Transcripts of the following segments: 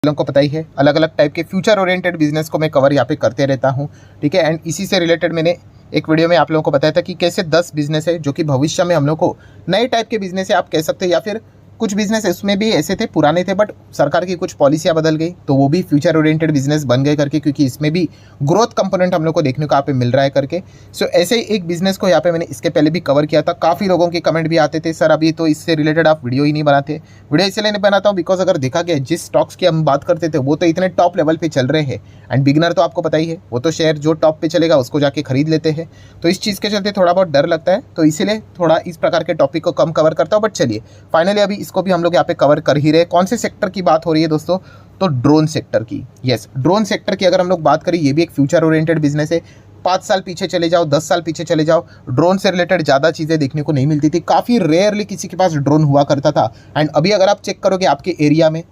लोगों को पता ही है, अलग अलग टाइप के फ्यूचर ओरिएंटेड बिजनेस को मैं कवर यहाँ पे करते रहता हूँ। ठीक है, एंड इसी से रिलेटेड मैंने एक वीडियो में आप लोगों को बताया था कि कैसे 10 बिजनेस है जो कि भविष्य में हम लोग को नए टाइप के बिजनेस है आप कह सकते हैं, या फिर कुछ बिजनेस उसमें भी ऐसे थे पुराने थे बट सरकार की कुछ पॉलिसियाँ बदल गई तो वो भी फ्यूचर ओरिएंटेड बिजनेस बन गए करके, क्योंकि इसमें भी ग्रोथ कंपोनेंट हम लोग को देखने को यहाँ पे मिल रहा है करके। सो ऐसे ही एक बिजनेस को यहाँ पे मैंने इसके पहले भी कवर किया था। काफ़ी लोगों के कमेंट भी आते थे, सर अभी तो इससे रिलेटेड आप वीडियो ही नहीं बनाते। वीडियो इसलिए नहीं बनाता हूँ बिकॉज अगर देखा गया जिस स्टॉक्स की हम बात करते थे वो तो इतने टॉप लेवल पे चल रहे हैं, एंड बिगनर तो आपको पता ही है वो तो शेयर जो टॉप पे चलेगा उसको जाके खरीद लेते हैं। तो इस चीज़ के चलते थोड़ा बहुत डर लगता है, तो इसीलिए थोड़ा इस प्रकार के टॉपिक को कम कवर करता हूँ। बट चलिए फाइनली अभी इसको भी हम लोग यहाँ पे कवर कर ही रहे। कौन से सेक्टर की बात हो रही है दोस्तों? तो ड्रोन सेक्टर की। यस, ड्रोन सेक्टर की अगर हम लोग बात करें, ये भी एक फ्यूचर ओरिएंटेड बिजनेस है। 5 साल पीछे चले जाओ, 10 साल पीछे चले जाओ, ड्रोन से रिलेटेड ज़्यादा चीज़ें देखने को नहीं मिलती थी। काफ़ी रेयरली किसी के पास ड्रोन हुआ करता था। एंड अभी अगर आप चेक करोगे आपके एरिया में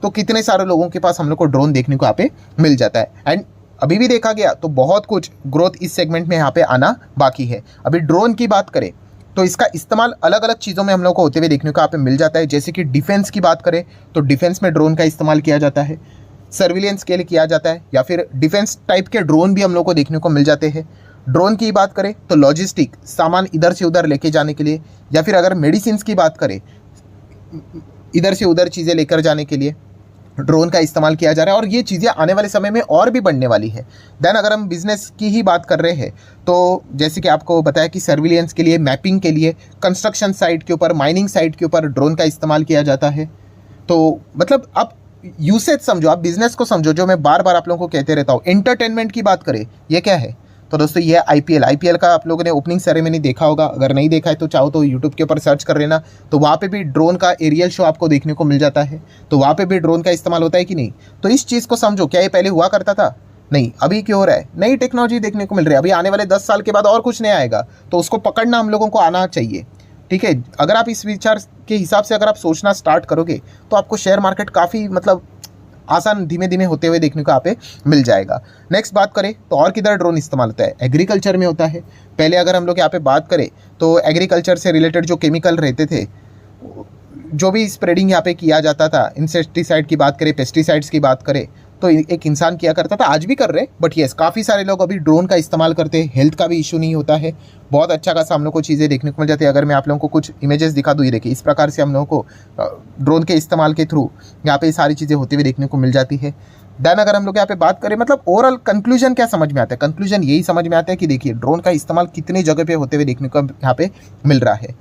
तो कितने सारे लोगों के पास हम लोग को ड्रोन देखने को यहाँ पे मिल जाता है। एंड अभी भी देखा गया तो बहुत कुछ ग्रोथ इस सेगमेंट में यहाँ पे आना बाकी है। अभी ड्रोन की बात करें तो इसका इस्तेमाल अलग अलग चीज़ों में हम लोग को होते हुए देखने को यहाँ पे मिल जाता है। जैसे कि डिफेंस की बात करें तो डिफेंस में ड्रोन का इस्तेमाल किया जाता है, सर्विलेंस के लिए किया जाता है, या फिर डिफेंस टाइप के ड्रोन भी हम लोग को देखने को मिल जाते हैं। ड्रोन की बात करें तो लॉजिस्टिक, सामान इधर से उधर लेके जाने के लिए, या फिर अगर मेडिसिन की बात करें इधर से उधर चीज़ें लेकर जाने के लिए ड्रोन का इस्तेमाल किया जा रहा है। और ये चीज़ें आने वाले समय में और भी बढ़ने वाली है। देन अगर हम बिजनेस की ही बात कर रहे हैं तो जैसे कि आपको बताया कि सर्विलियंस के लिए, मैपिंग के लिए, कंस्ट्रक्शन साइट के ऊपर, माइनिंग साइट के ऊपर ड्रोन का इस्तेमाल किया जाता है। तो मतलब आप यूसेज समझो, आप बिजनेस को समझो, जो मैं बार बार आप लोगों को कहते रहता हूँ। एंटरटेनमेंट की बात करें, ये क्या है? तो दोस्तों ये आईपीएल का आप लोगों ने ओपनिंग सेरेमनी देखा होगा। अगर नहीं देखा है तो चाहो तो यूट्यूब के ऊपर सर्च कर लेना, तो वहाँ पे भी ड्रोन का एरियल शो आपको देखने को मिल जाता है। तो वहाँ पे भी ड्रोन का इस्तेमाल होता है कि नहीं? तो इस चीज़ को समझो, क्या ये पहले हुआ करता था? नहीं। अभी क्यों हो रहा है? नई टेक्नोलॉजी देखने को मिल रही है। अभी आने वाले 10 साल के बाद और कुछ नहीं आएगा, तो उसको पकड़ना हम लोगों को आना चाहिए। ठीक है, अगर आप इस विचार के हिसाब से अगर आप सोचना स्टार्ट करोगे तो आपको शेयर मार्केट काफ़ी मतलब आसान धीमे धीमे होते हुए देखने को यहाँ पे मिल जाएगा। नेक्स्ट बात करें तो और किधर ड्रोन इस्तेमाल होता है? एग्रीकल्चर में होता है। पहले अगर हम लोग यहाँ पे बात करें तो एग्रीकल्चर से रिलेटेड जो केमिकल रहते थे, जो भी स्प्रेडिंग यहाँ पे किया जाता था, इंसेक्टिसाइड की बात करें, पेस्टिसाइड्स की बात करें, तो एक इंसान किया करता था, आज भी कर रहे। बट येस, काफ़ी सारे लोग अभी ड्रोन का इस्तेमाल करते हैं। हेल्थ का भी इशू नहीं होता है, बहुत अच्छा खासा हम लोग को चीज़ें देखने को मिल जाती है। अगर मैं आप लोगों को कुछ इमेजेस दिखा दूँ, ये देखिए, इस प्रकार से हम लोगों को ड्रोन के इस्तेमाल के थ्रू यहाँ पे सारी चीज़ें होती हुई देखने को मिल जाती है। देन अगर हम लोग यहाँ पे बात करें, मतलब ओवरऑल कंक्लूजन क्या समझ में आता है? कंक्लूजन यही समझ में आता है कि देखिए ड्रोन का इस्तेमाल कितनी जगह पे होते हुए देखने को यहाँ पे मिल रहा है।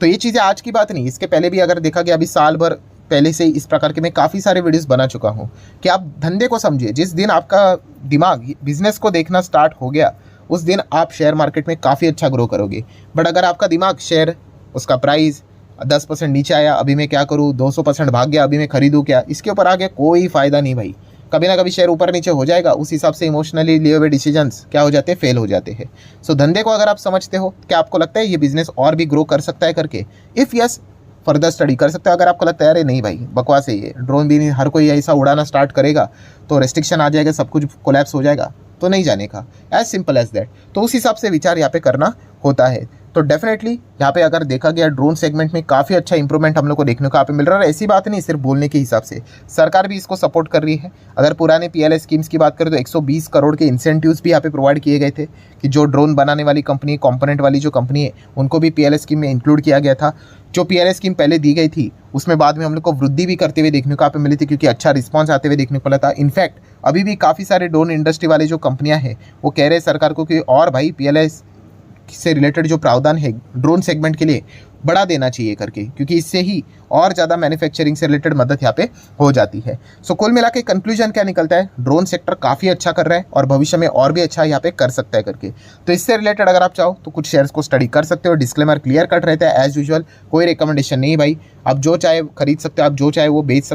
तो ये चीज़ें आज की बात नहीं, इसके पहले भी अगर देखा गया, अभी साल भर पहले से इस प्रकार के मैं काफ़ी सारे वीडियोस बना चुका हूँ कि आप धंधे को समझिए। जिस दिन आपका दिमाग बिजनेस को देखना स्टार्ट हो गया उस दिन आप शेयर मार्केट में काफ़ी अच्छा ग्रो करोगे। बट अगर आपका दिमाग शेयर, उसका प्राइस 10% नीचे आया, अभी मैं क्या करूँ, 200% भाग गया, अभी मैं खरीदूँ क्या, इसके ऊपर आ गया, कोई फ़ायदा नहीं भाई। कभी ना कभी शेयर ऊपर नीचे हो जाएगा, उस हिसाब से इमोशनली लिए हुए डिसीजंस क्या हो जाते हैं, फेल हो जाते हैं। सो धंधे को अगर आप समझते हो, क्या आपको लगता है ये बिजनेस और भी ग्रो कर सकता है करके? इफ़ यस, फर्दर स्टडी कर सकते हो। अगर आपको लगता है अरे नहीं भाई बकवास है ये, ड्रोन भी नहीं हर कोई ऐसा उड़ाना स्टार्ट करेगा तो रेस्ट्रिक्शन आ जाएगा, सब कुछ कोलैप्स हो जाएगा, तो नहीं जाने का, एज सिंपल एज दैट। तो उस हिसाब से विचार यहाँ पे करना होता है। तो डेफिनेटली यहाँ पे अगर देखा गया ड्रोन सेगमेंट में काफ़ी अच्छा इंप्रूवमेंट हम लोग को देखने को यहाँ पे मिल रहा है। ऐसी बात नहीं सिर्फ बोलने के हिसाब से, सरकार भी इसको सपोर्ट कर रही है। अगर पुराने पीएलआई स्कीम्स की बात करें तो 120 करोड़ के इंसेंटिव्स भी यहाँ पे प्रोवाइड किए गए थे कि जो ड्रोन बनाने वाली कंपनी, कंपोनेंट वाली जो कंपनी है, उनको भी पीएलआई स्कीम में इंक्लूड किया गया था। जो पीएलआई स्कीम पहले दी गई थी उसमें बाद में हम लोग को वृद्धि भी करते हुए देखने को यहाँ पे मिली थी, क्योंकि अच्छा रिस्पॉन्स आते हुए देखने को मिला था। इनफैक्ट अभी भी काफ़ी सारे ड्रोन इंडस्ट्री वाले जो कंपनियां हैं वो कह रहे हैं सरकार को कि और भाई पीएलआई से रिलेटेड जो प्रावधान है ड्रोन सेगमेंट के लिए बढ़ा देना चाहिए करके, क्योंकि इससे ही और ज़्यादा मैन्युफैक्चरिंग से रिलेटेड मदद यहाँ पे हो जाती है। सो कुल मिला के कंक्लूजन क्या निकलता है? ड्रोन सेक्टर काफ़ी अच्छा कर रहा है और भविष्य में और भी अच्छा यहाँ पे कर सकता है करके। तो इससे रिलेटेड अगर आप चाहो तो कुछ शेयर्स को स्टडी कर सकते हो। डिस्क्लेमर क्लियर कट रहता है एज यूजुअल, कोई रिकमेंडेशन नहीं भाई। आप जो चाहे खरीद सकते हो, आप जो चाहे वो बेच सकते हो।